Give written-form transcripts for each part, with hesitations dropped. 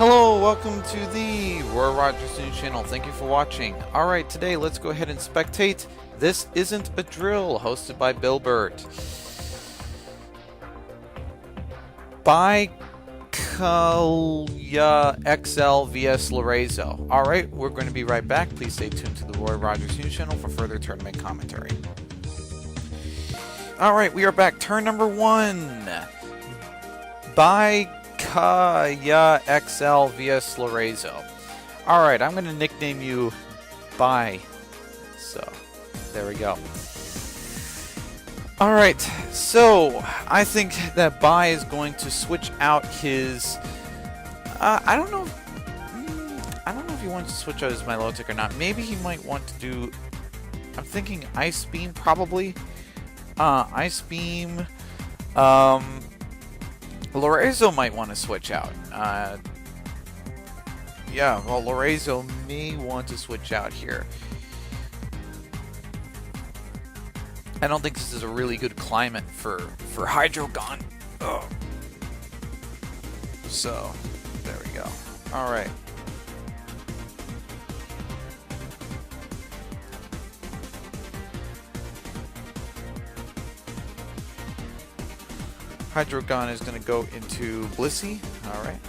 Hello, welcome to the Roy Rogers News Channel. Thank you for watching. Alright, today let's go ahead and spectate This Isn't a Drill, hosted by Bill Burt. By Kalya XL vs Lorenzo. Alright, we're going to be right back. Please stay tuned to the Roy Rogers News Channel for further tournament commentary. Alright, we are back. Turn number 1. By Kalya XL vs Lorenzo. Alright, I'm going to nickname you Bye. So, there we go. Alright, so I think that Bye is going to switch out his... I don't know if he wants to switch out his Milotic or not. Maybe he might want to do... I'm thinking Ice Beam, probably. Ice Beam... Lorenzo might want to switch out. Yeah, well, Lorenzo may want to switch out here. I don't think this is a really good climate for Hydreigon. Ugh. So, there we go. Alright. Hydreigon is going to go into Blissey. Alright.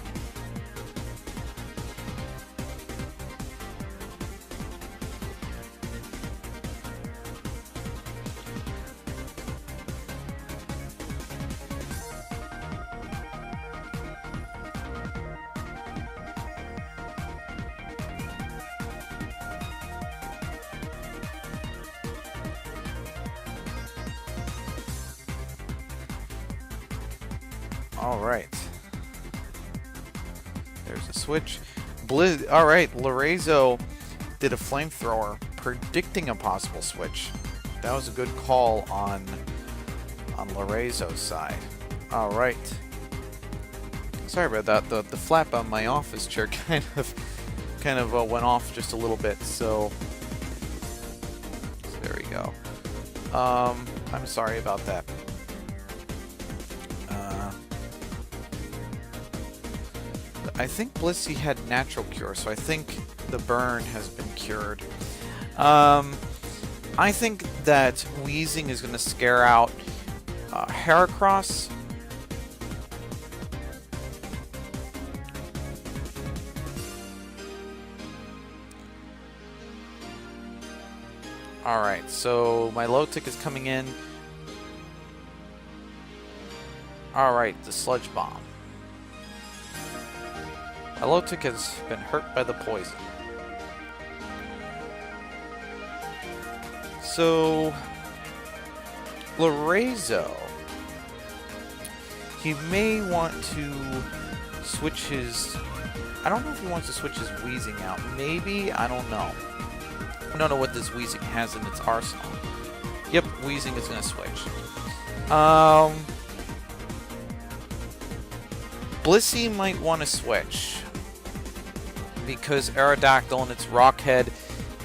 Alright. There's a switch. Alright, Lorenzo did a flamethrower, predicting a possible switch. That was a good call on Lorenzo's side. Alright. Sorry about that. The flap on my office chair kind of went off just a little bit, so there we go. I'm sorry about that. I think Blissey had natural cure, so I think the burn has been cured. I think that Weezing is going to scare out Heracross. Alright, so Milotic is coming in. Alright, the Sludge Bomb. Milotic has been hurt by the poison. So, Lorenzo, he may want to switch his... I don't know if he wants to switch his Weezing out. Maybe? I don't know. I don't know what this Weezing has in its arsenal. Yep, Weezing is going to switch. Blissey might want to switch, because Aerodactyl and its Rock Head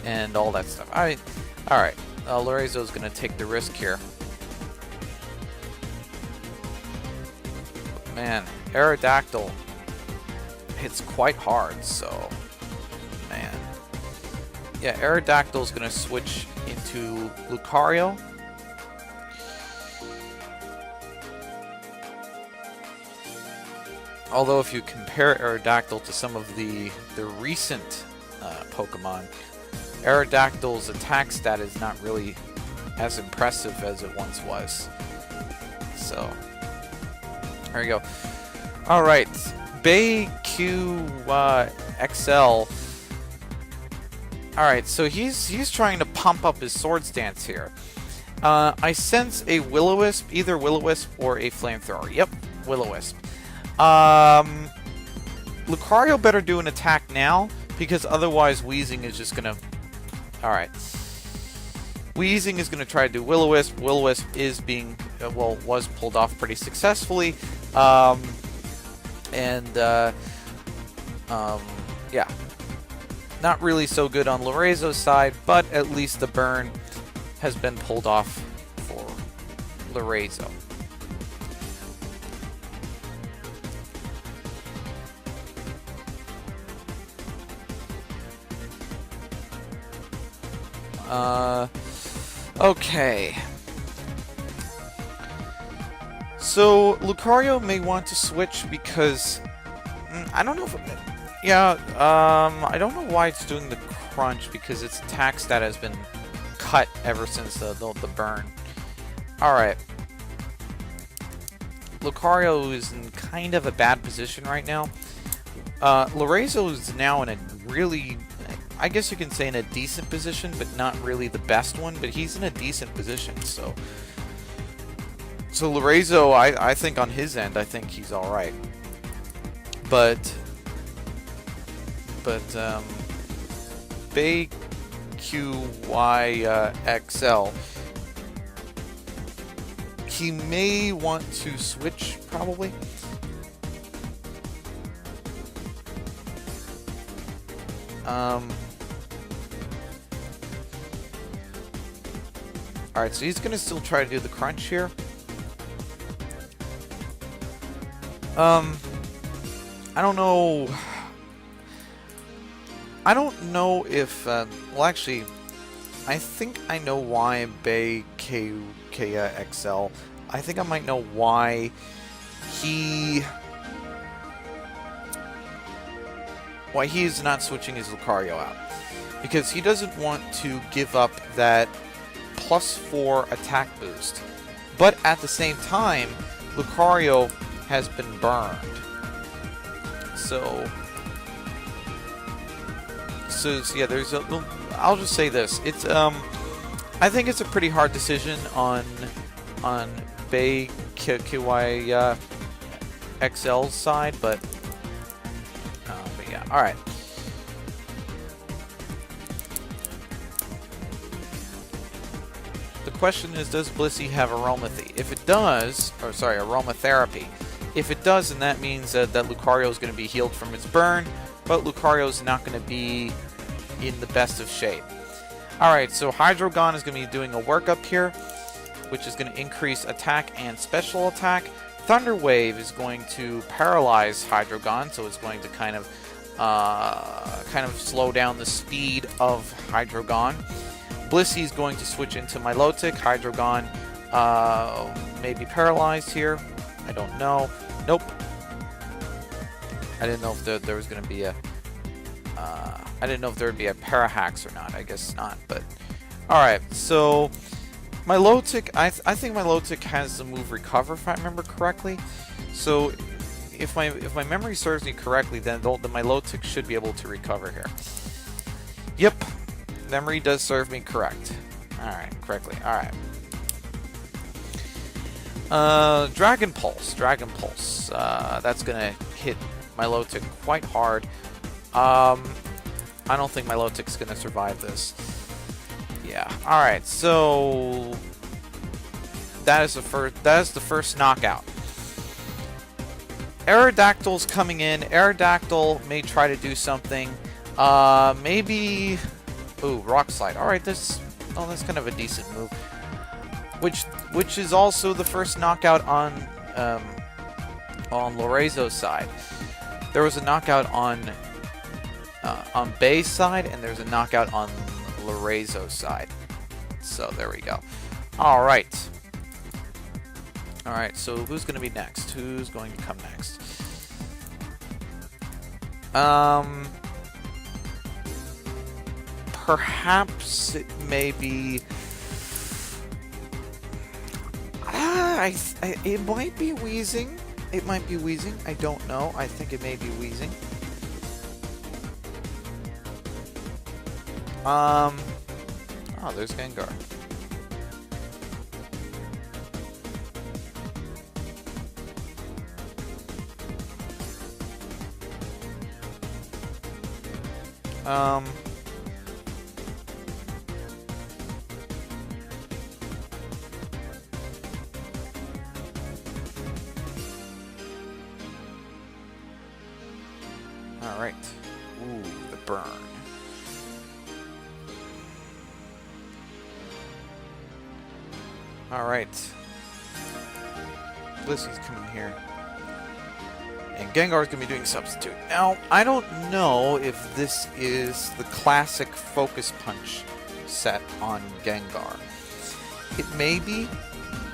and all that stuff. Alright, Lorenzo's going to take the risk here. But man, Aerodactyl hits quite hard, so... Man. Yeah, Aerodactyl's going to switch into Lucario. Although if you compare Aerodactyl to some of the recent Pokemon, Aerodactyl's attack stat is not really as impressive as it once was. So, there you go. Alright, BayQ XL. Alright, so he's trying to pump up his Swords Dance here. I sense a Will-O-Wisp, either Will-O-Wisp or a Flamethrower. Yep, Will-O-Wisp. Lucario better do an attack now, because otherwise Weezing is just gonna... Alright. Weezing is gonna try to do Will-O-Wisp. Will-O-Wisp is being... was pulled off pretty successfully. Yeah. Not really so good on Lorenzo's side, but at least the burn has been pulled off for Lorenzo. Okay. So, Lucario may want to switch because... I don't know if... Yeah, I don't know why it's doing the crunch, because its attack stat has been cut ever since the burn. Alright. Lucario is in kind of a bad position right now. Lorenzo is now in a really... I guess you can say in a decent position, but not really the best one, but he's in a decent position, so... So Lorenzo, I think on his end, I think he's alright. But Bay QYXL, he may want to switch, probably. Alright, so he's gonna still try to do the crunch here. I don't know. I don't know if, well actually, I think I know why Bay KXL. I think I might know why he's not switching his Lucario out. Because he doesn't want to give up that +4 attack boost. But at the same time, Lucario has been burned. So yeah, there's a... I'll just say this. It's, I think it's a pretty hard decision on Bay XL's side, but yeah, alright. The question is, does Blissey have Aromathy? If it does, or sorry, Aromatherapy. If it does, then that means that Lucario is going to be healed from its burn, but Lucario is not going to be in the best of shape. Alright, so Hydreigon is going to be doing a workup here, which is going to increase attack and special attack. Thunder Wave is going to paralyze Hydreigon, so it's going to kind of slow down the speed of Hydreigon. Blissey is going to switch into Milotic. Hydreigon may be paralyzed here. I don't know. Nope. I didn't know if there was going to be a... I didn't know if there would be a Parahax or not. I guess not, but... Alright, so... Milotic, I think Milotic has the move Recover, if I remember correctly. So, if my memory serves me correctly, then the Milotic should be able to recover here. Yep. Memory does serve me correct. Alright, correctly. Alright. Dragon Pulse. Dragon Pulse. That's gonna hit Milotic quite hard. I don't think Milotic's gonna survive this. Yeah. Alright, so that is the first knockout. Aerodactyl's coming in. Aerodactyl may try to do something. Maybe... Ooh, Rock Slide. Alright, that's kind of a decent move. Which is also the first knockout on Lorenzo's side. There was a knockout on Bay's side, and there's a knockout on Lorenzo's side. So there we go. Alright. Alright, so who's going to be next? Who's going to come next? Perhaps it may be... it might be Weezing. It might be Weezing. I don't know. I think it may be Weezing. Oh, there's Gengar. Alright. Ooh, the burn. Alright. Blissey's coming here. And Gengar's going to be doing Substitute. Now, I don't know if this is the classic Focus Punch set on Gengar. It may be...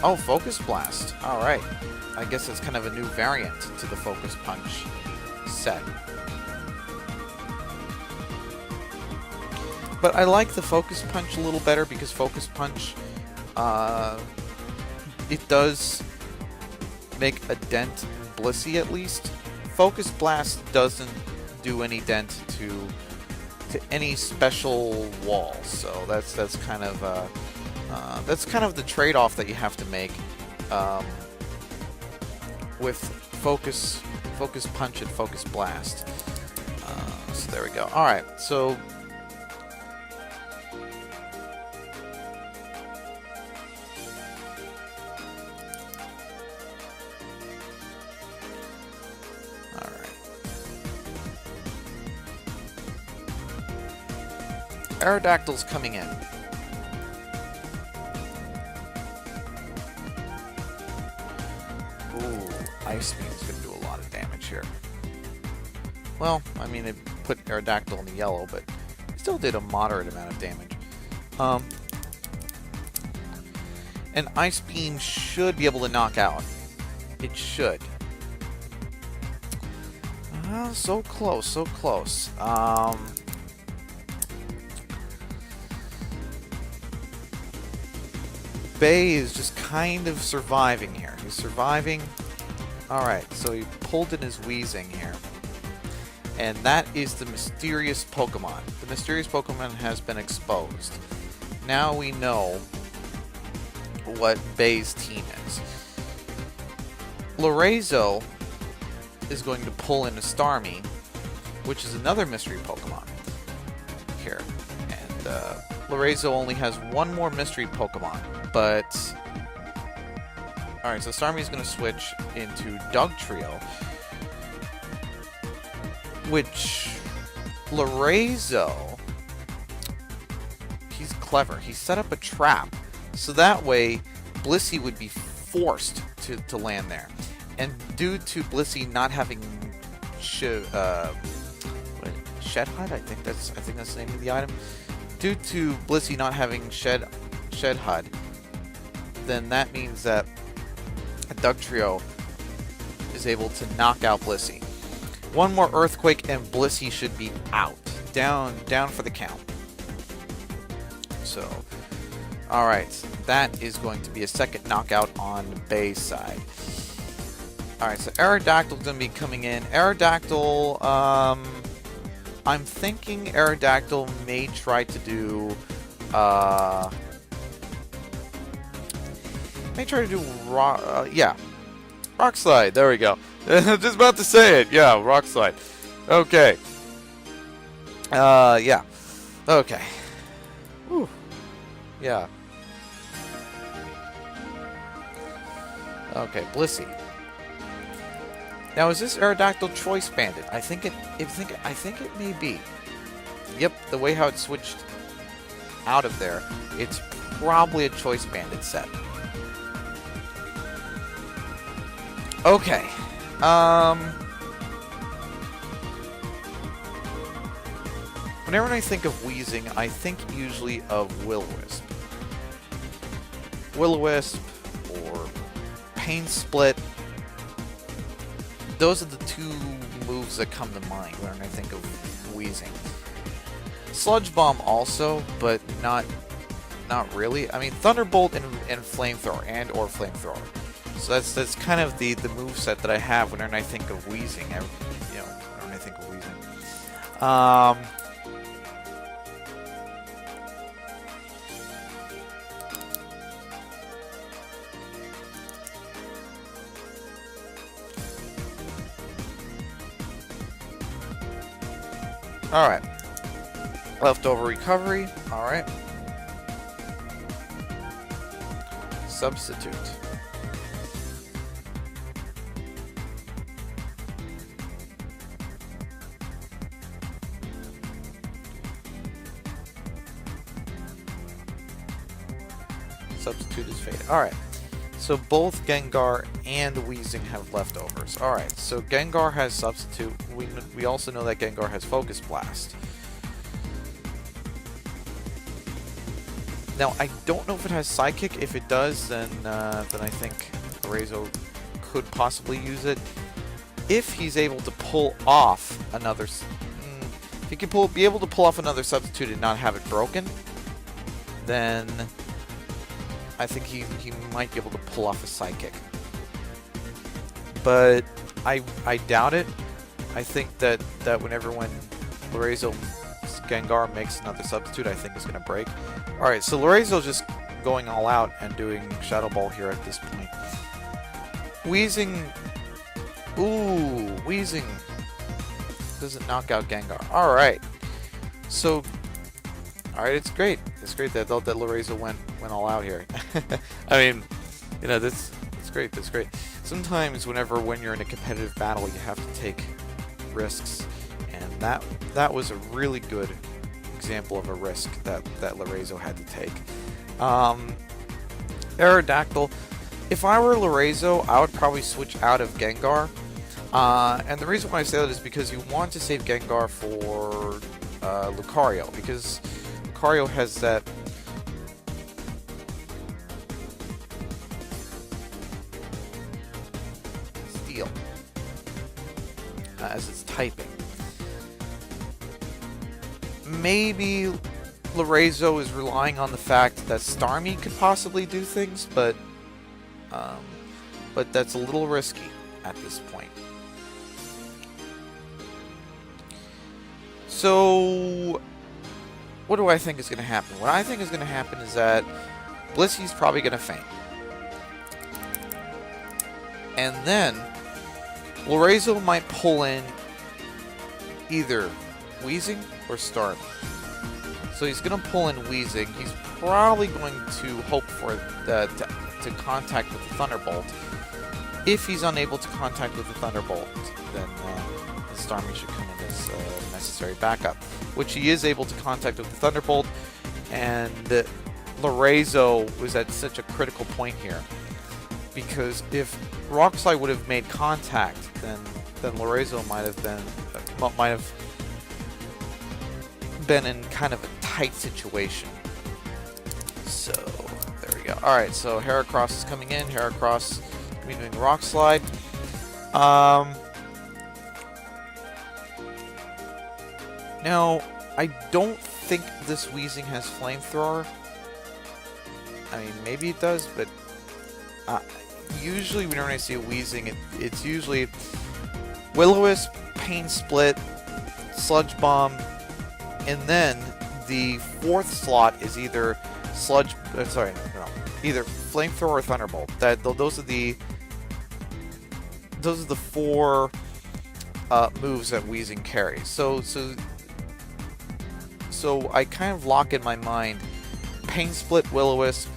Oh, Focus Blast. Alright. I guess it's kind of a new variant to the Focus Punch set. But I like the Focus Punch a little better because Focus Punch, it does make a dent in Blissey at least. Focus Blast doesn't do any dent to any special walls, so that's kind of the trade-off that you have to make with Focus Punch and Focus Blast. So there we go. All right, so. Aerodactyl's coming in. Ooh, Ice Beam's gonna do a lot of damage here. Well, I mean, it put Aerodactyl in the yellow, but it still did a moderate amount of damage. And Ice Beam should be able to knock out. It should. So close, so close. Bay is just kind of surviving here. He's surviving. Alright, so he pulled in his Weezing here. And that is the mysterious Pokemon. The mysterious Pokemon has been exposed. Now we know what Bay's team is. Lorenzo is going to pull in a Starmie, which is another mystery Pokemon here. And Lorenzo only has one more mystery Pokemon. But, alright, so Starmie's going to switch into Dugtrio, which Lorenzo, he's clever. He set up a trap, so that way Blissey would be forced to land there. And due to Blissey not having Shed Hud, I think that's the name of the item. Due to Blissey not having Shed Hud, then that means that a Dugtrio is able to knock out Blissey. One more Earthquake and Blissey should be out. Down for the count. So, alright, that is going to be a second knockout on Bay's side. Alright, so Aerodactyl's going to be coming in. Aerodactyl, I'm thinking Aerodactyl may try to do, Rock Slide. There we go. Just about to say it. Yeah, Rock Slide. Okay. Yeah. Okay. Whew. Yeah. Okay, Blissey. Now, is this Aerodactyl Choice Bandit? I think it may be. Yep, the way how it switched out of there, it's probably a Choice Bandit set. Okay. Whenever I think of Weezing, I think usually of Will-O-Wisp. Will-O-Wisp or Pain Split. Those are the two moves that come to mind when I think of Weezing. Sludge Bomb also, but not really. I mean, Thunderbolt and Flamethrower or Flamethrower. So that's kind of the moveset that I have whenever I think of Weezing. When I think of Weezing. Alright. Leftover recovery. Alright. Substitute. Substitute is faded. Alright. So both Gengar and Weezing have leftovers. Alright, so Gengar has Substitute. We also know that Gengar has Focus Blast. Now, I don't know if it has Psychic. If it does, then I think Lorenzo could possibly use it. If he's able to pull off another... if he can be able to pull off another substitute and not have it broken, then I think he might be able to pull off a Psychic. But I doubt it. I think that when Lorenzo Gengar makes another substitute, I think it's going to break. Alright, so Lorenzo's just going all out and doing Shadow Ball here at this point. Weezing... Ooh, Weezing doesn't knock out Gengar. Alright. So... Alright, it's great. It's great that Lorenzo went all out here. I mean, you know, that's great. That's great. Sometimes when you're in a competitive battle, you have to take risks. And that was a really good example of a risk that Lorenzo had to take. Aerodactyl. If I were Lorenzo, I would probably switch out of Gengar. And the reason why I say that is because you want to save Gengar for Lucario, because Lucario has that Steel as its typing. Maybe Lorenzo is relying on the fact that Starmie could possibly do things, but that's a little risky at this point. So, what do I think is going to happen? What I think is going to happen is that Blissey's probably going to faint. And then, Lorenzo might pull in either Weezing or Starmie. So he's going to pull in Weezing. He's probably going to hope for to contact with the Thunderbolt. If he's unable to contact with the Thunderbolt, then Starmie should come in as necessary backup, which he is able to contact with the Thunderbolt, and Lorenzo was at such a critical point here, because if Rock Slide would have made contact, then Lorenzo might have been in kind of a tight situation. So there we go. All right, so Heracross is coming in. Heracross will be doing Rock Slide. Now, I don't think this Weezing has Flamethrower. I mean, maybe it does, but usually whenever I see a Weezing, it's usually Will-O-Wisp, Pain Split, Sludge Bomb, and then the fourth slot is either either Flamethrower or Thunderbolt. Those are the four moves that Weezing carries. So I kind of lock in my mind Pain Split, Will-O-Wisp,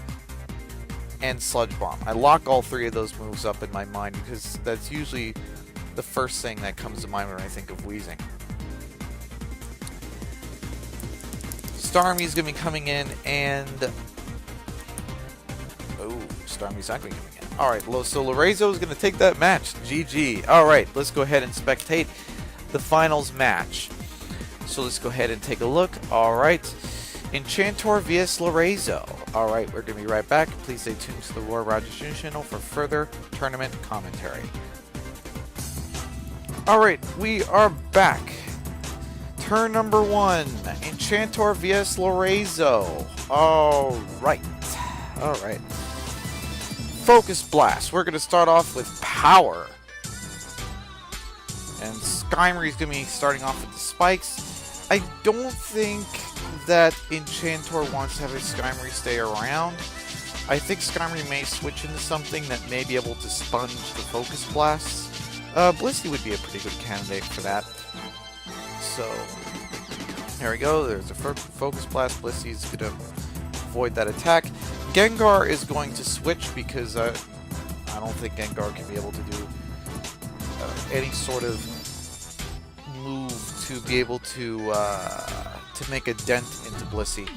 and Sludge Bomb. I lock all three of those moves up in my mind because that's usually the first thing that comes to mind when I think of Weezing. Starmie's going to be coming in, and... Oh, Starmie's not going to be coming in. Alright, so Lorenzo is going to take that match. GG. Alright, let's go ahead and spectate the finals match. So let's go ahead and take a look. Alright, Enchantor vs Lorenzo. Alright, we're going to be right back. Please stay tuned to the Roar Rogers Jr. channel for further tournament commentary. Alright, we are back. Turn number 1, Enchantor vs Lorenzo. Alright. Focus Blast. We're going to start off with Power. And Skymory is going to be starting off with the spikes. I don't think that Enchantor wants to have his Skymory stay around. I think Skymory may switch into something that may be able to sponge the Focus Blasts. Blissey would be a pretty good candidate for that. So, there we go. There's a Focus Blast. Blissey's going to avoid that attack. Gengar is going to switch because I don't think Gengar can be able to do any sort of move to be able to make a dent into Blissey.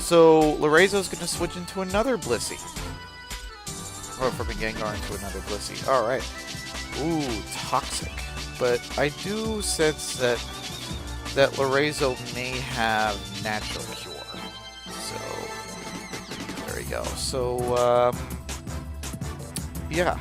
So Lorenzo is going to switch into another Blissey. Or from a Gengar into another Blissey. Alright. Ooh, Toxic. But I do sense that Lorenzo may have Natural Cure. So go. So, yeah.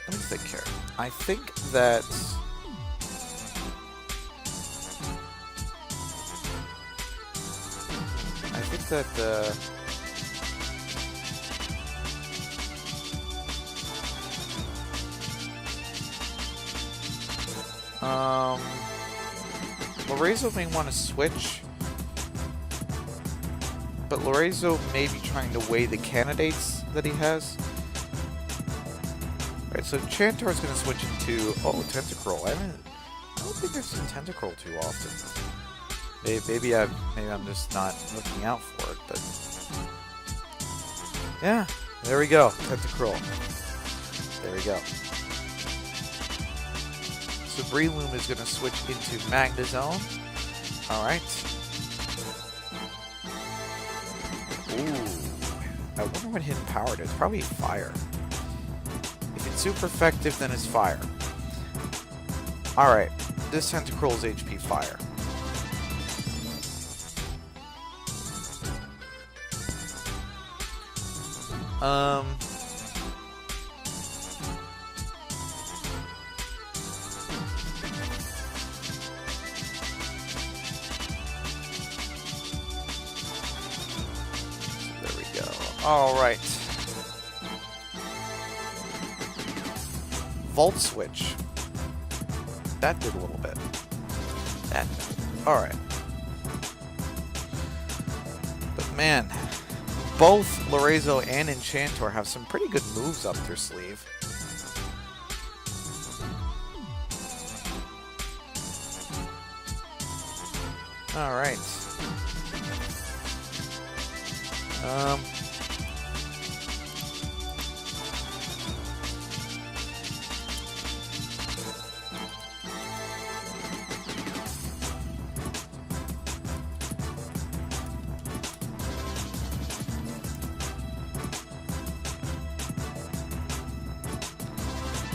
Let me think here. I think that... Lorenzo may want to switch, but Lorenzo may be trying to weigh the candidates that he has. Alright, so Chantor is going to switch into... Oh, Tentacruel. I don't think I've seen Tentacruel too often. Maybe I'm just not looking out for it, but... Yeah, there we go. Tentacruel. There we go. So Breloom is going to switch into Magnezone. Alright. Ooh. I wonder what hidden power it is. Probably fire. If it's super effective, then it's fire. Alright. This Tentacruel is HP fire. There we go. All right. Volt switch. That did a little bit. All right. But man, both Lorenzo and Enchantor have some pretty good moves up their sleeve. All right.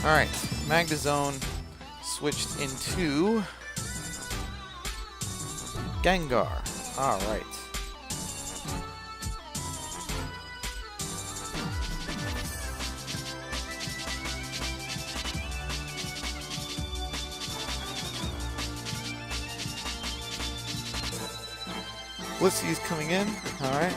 Alright, Magnezone switched into Gengar. Alright. Blissey's coming in. Alright.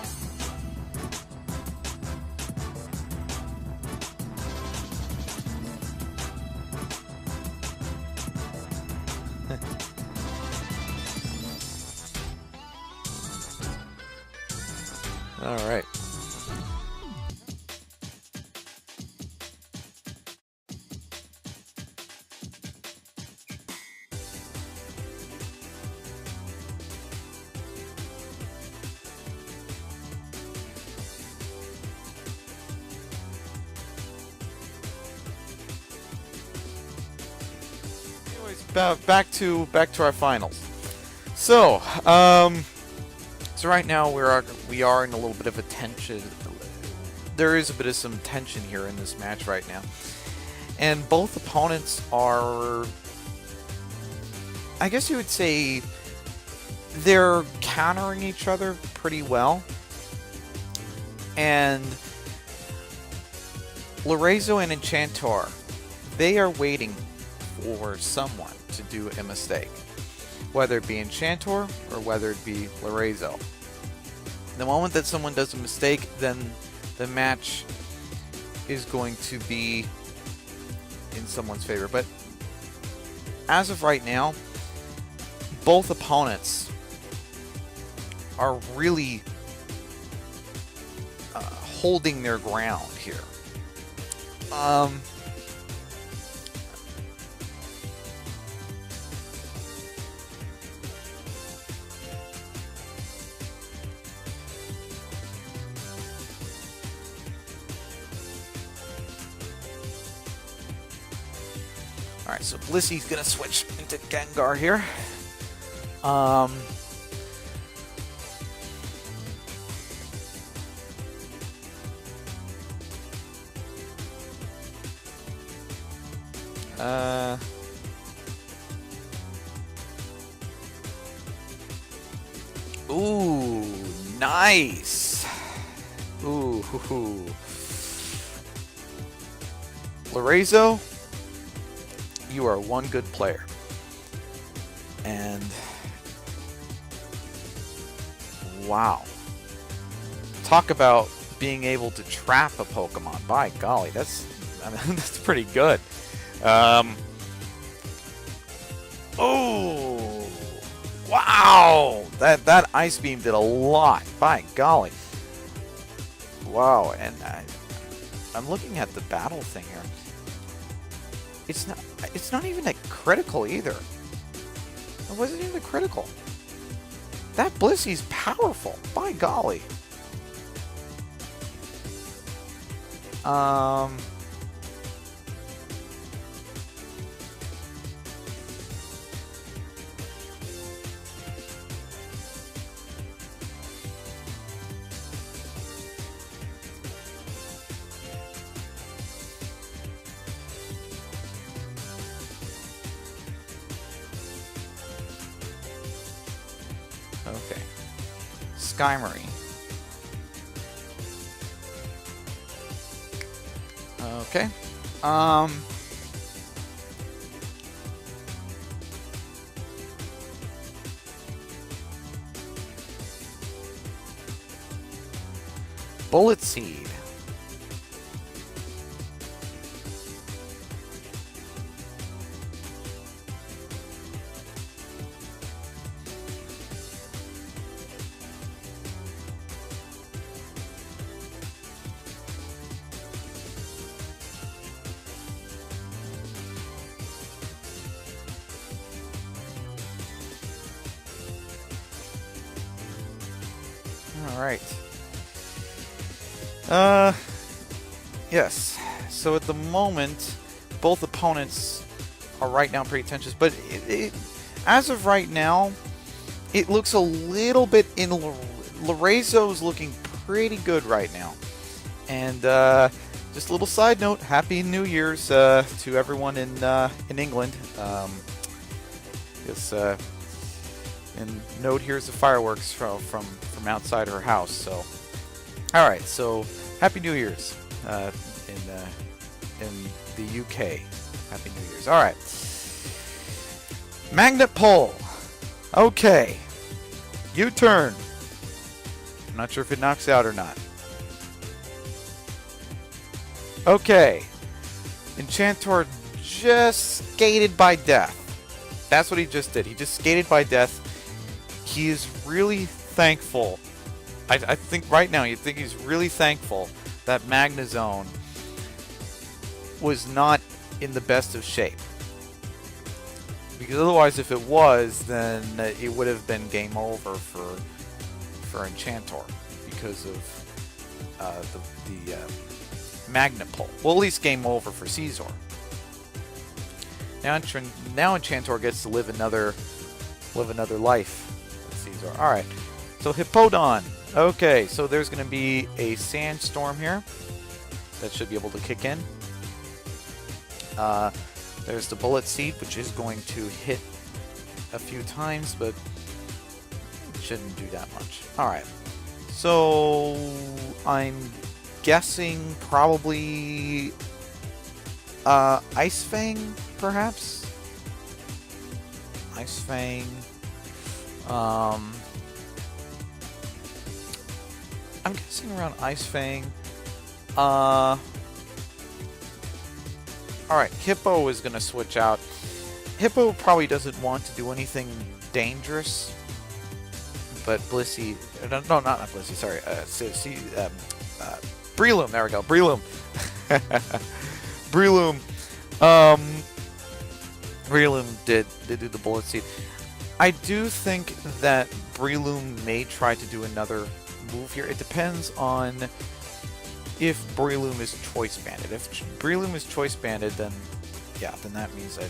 All right. Anyways, back to our finals. So, so right now we are in a little bit of a tension. There is a bit of some tension here in this match right now, and both opponents are, I guess you would say, they're countering each other pretty well. And Lorenzo and Enchantor, they are waiting for someone to do a mistake, whether it be Enchantor or whether it be Lorenzo. The moment that someone does a mistake, then the match is going to be in someone's favor. But as of right now, both opponents are really holding their ground here. Alright, so Blissey's gonna switch into Gengar here. Ooh, nice. Ooh, hoo, hoo. Lorenzo, you are one good player. And wow. Talk about being able to trap a Pokemon. By golly, that's that's pretty good. Oh, wow! That Ice Beam did a lot. By golly. Wow, and I'm looking at the battle thing here. It's not even a critical either. It wasn't even a critical. That Blissey's powerful. By golly. Okay. Skymory. Okay. Bullet Seed. All right. Yes. So at the moment, both opponents are right now pretty tense, but as of right now, it looks a little bit in Lorenzo's looking pretty good right now. And just a little side note: Happy New Year's to everyone in England. And Node hears the fireworks from outside her house. So, all right. So, Happy New Year's in the UK. Happy New Year's. All right. Magnet Pull. Okay. U-turn. I'm not sure if it knocks out or not. Okay. Enchantor just skated by death. That's what he just did. He just skated by death. He is really thankful. I think right now you think he's really thankful that Magnezone was not in the best of shape. Because otherwise, if it was, then it would have been game over for Enchantor because of the Magnet Pull. Well, at least game over for Scizor. Now Enchantor gets to live another life with Scizor. All right, so Hippowdon. Okay, so there's going to be a Sandstorm here that should be able to kick in. There's the Bullet Seed, which is going to hit a few times, but it shouldn't do that much. All right, so I'm guessing probably Ice Fang, perhaps? Ice Fang. I'm guessing around Ice Fang. Alright, Hippo is going to switch out. Hippo probably doesn't want to do anything dangerous, but Blissey... No, not Blissey, sorry. Breloom, there we go. Breloom. Breloom. Breloom did do the Bullet Seed. I do think that Breloom may try to do another move here. It depends on if Breloom is choice banded. If Breloom is choice banded, then yeah, then that means that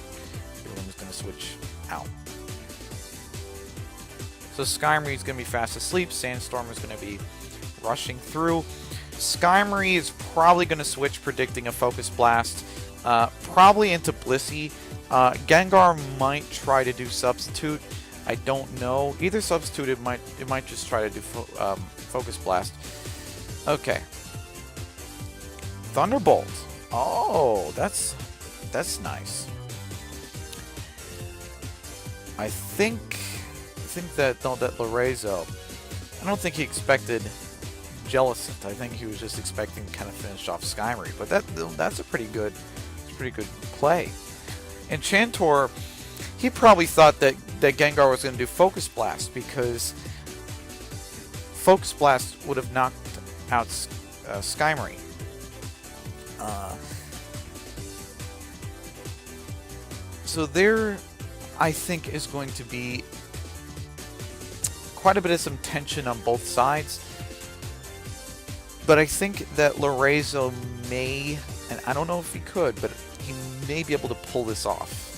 Breloom is going to switch out. So Skymory is going to be fast asleep. Sandstorm is going to be rushing through. Skymory is probably going to switch, predicting a Focus Blast. Probably into Blissey. Gengar might try to do Substitute. I don't know. Either Substitute, it might just try to do Focus Blast. Okay. Thunderbolt. Oh, that's nice. I think that Lorenzo, I don't think he expected Jellicent. I think he was just expecting to kind of finish off Skymory, but that's a pretty good play. Enchantor, he probably thought that Gengar was going to do Focus Blast, because Focus Blast would have knocked out Skymory. So there, I think, is going to be quite a bit of some tension on both sides. But I think that Lorenzo may, and I don't know if he could, but he may be able to pull this off.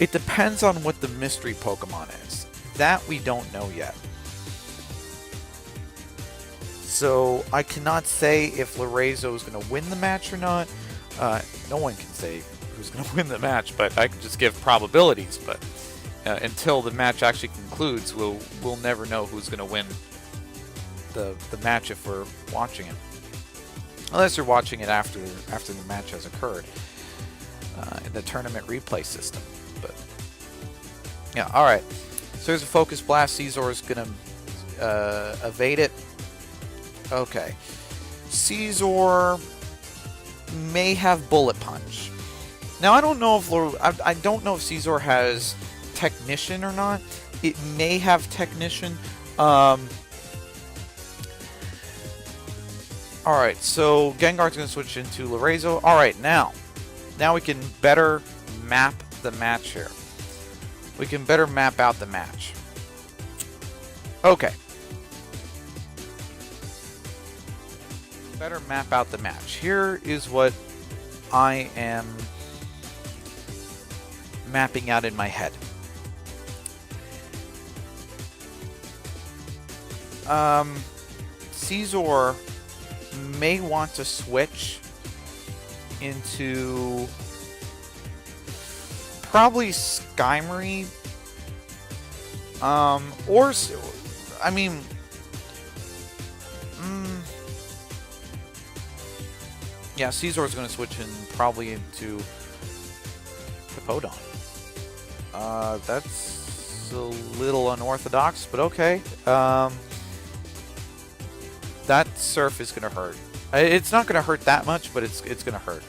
It depends on what the mystery Pokemon is. That we don't know yet. So I cannot say if Lorenzo is going to win the match or not. No one can say who's going to win the match, but I can just give probabilities. But until the match actually concludes, we'll never know who's going to win the match if we're watching it. Unless you're watching it after the match has occurred in the tournament replay system. But yeah, all right. So there's a Focus Blast. Scizor is going to evade it. Okay. Scizor may have Bullet Punch. Now I don't know if Scizor has Technician or not. It may have Technician. Alright, so Gengar's going to switch into Lorenzo. Alright, now we can better map the match here. We can better map out the match. Okay. Better map out the match. Here is what I am mapping out in my head. Scizor may want to switch into probably Skymory, or I mean, yeah, Scizor is going to switch in probably into Hippowdon. That's a little unorthodox, but okay. That Surf is going to hurt. It's not going to hurt that much, but it's going to hurt.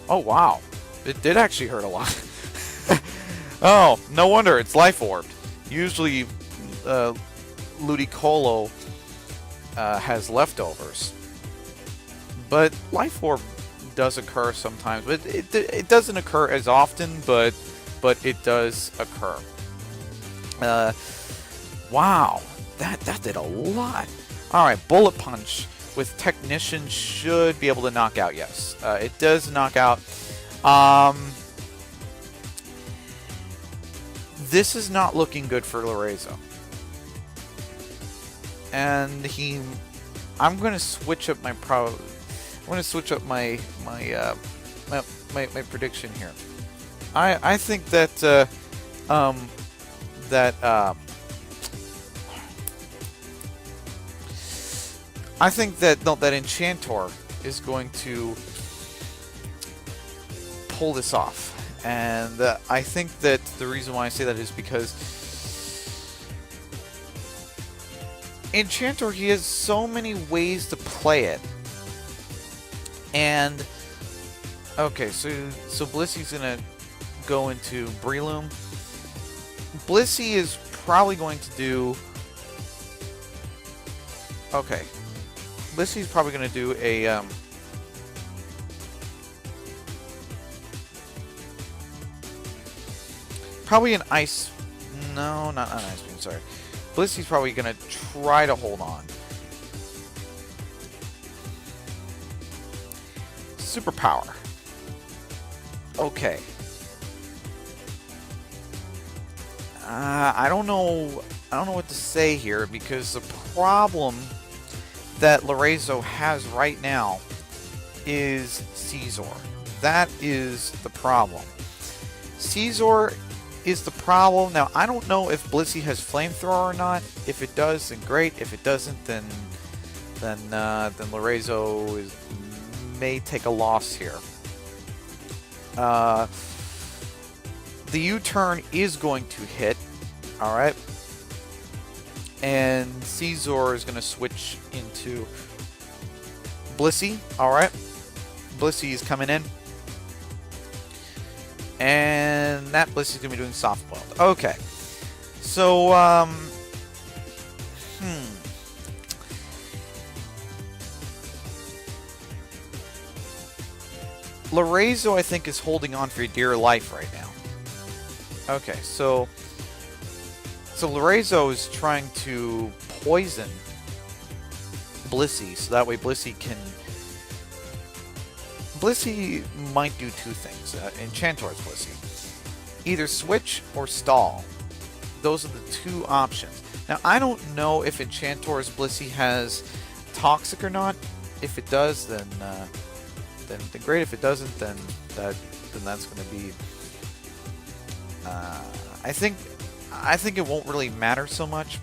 Oh, wow. It did actually hurt a lot. Oh, no wonder. It's Life Orbed. Usually, Ludicolo has leftovers. But Life Orb does occur sometimes. But it doesn't occur as often, but it does occur. Wow. That did a lot. Alright, Bullet Punch with Technician should be able to knock out, yes. It does knock out. This is not looking good for Lorenzo. And I'm going to switch up my my prediction here. I think that I think that Enchantor is going to pull this off. And I think that the reason why I say that is because Enchantor, he has so many ways to play it. And okay, so Blissey's gonna go into Breloom. Blissey is probably going to do. Okay, Blissey's probably going to do a probably an ice. No, not an ice beam. Sorry, Blissey's probably going to try to hold on. Superpower. Okay. I don't know what to say here, because the problem that Lorenzo has right now is Caesar. That is the problem. Caesar is the problem. Now, I don't know if Blissey has Flamethrower or not. If it does, then great. If it doesn't, then Lorenzo may take a loss here. The U-turn is going to hit. All right. And Caesar is going to switch into Blissey. All right. Blissey is coming in. And that Blissey is going to be doing soft boiled. Okay. So, Lorenzo, I think, is holding on for dear life right now. Okay, so Lorenzo is trying to poison Blissey, so that way Blissey might do two things. Enchantor's Blissey. Either switch or stall. Those are the two options. Now, I don't know if Enchantor's Blissey has Toxic or not. If it does, then great. If it doesn't, then that's going to be... I think it won't really matter so much.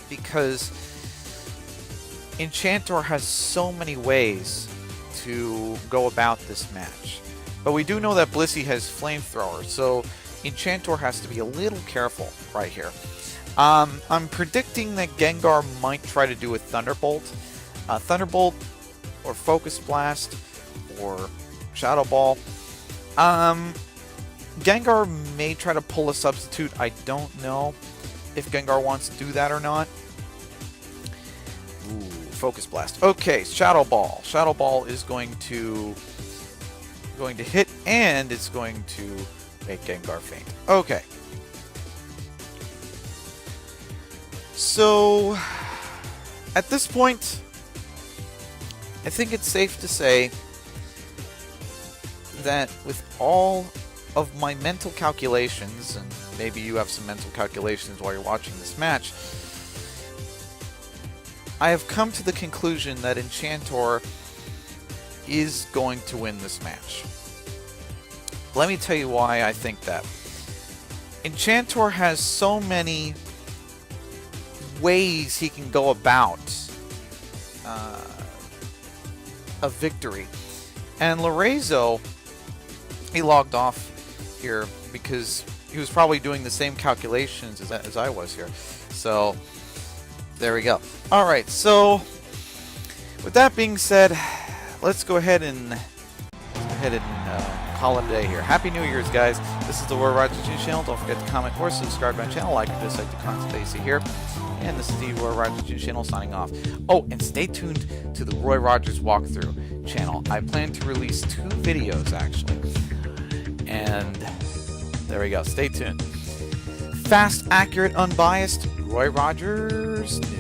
Because Enchantor has so many ways to go about this match. But we do know that Blissey has Flamethrower, so Enchantor has to be a little careful right here. I'm predicting that Gengar might try to do a Thunderbolt. Thunderbolt or Focus Blast or Shadow Ball. Gengar may try to pull a substitute. I don't know if Gengar wants to do that or not. Ooh, Focus Blast. Okay, Shadow Ball. Shadow Ball is going to hit, and it's going to make Gengar faint. Okay. So, at this point, I think it's safe to say that with all of my mental calculations, and maybe you have some mental calculations while you're watching this match, I have come to the conclusion that Enchantor is going to win this match. Let me tell you why I think that. Enchantor has so many ways he can go about a victory. And Lorenzo, he logged off here because he was probably doing the same calculations as I was here. So, there we go. Alright, so with that being said, let's go ahead and call it a day here. Happy New Year's, guys. This is the Roy Rogers Jr. channel. Don't forget to comment or subscribe to my channel, like or dislike the content that you see here. And this is the Roy Rogers Jr. channel signing off. Oh, and stay tuned to the Roy Rogers Walkthrough channel. I plan to release 2 videos, actually. And there we go. Stay tuned. Fast, accurate, unbiased, Roy Rogers News.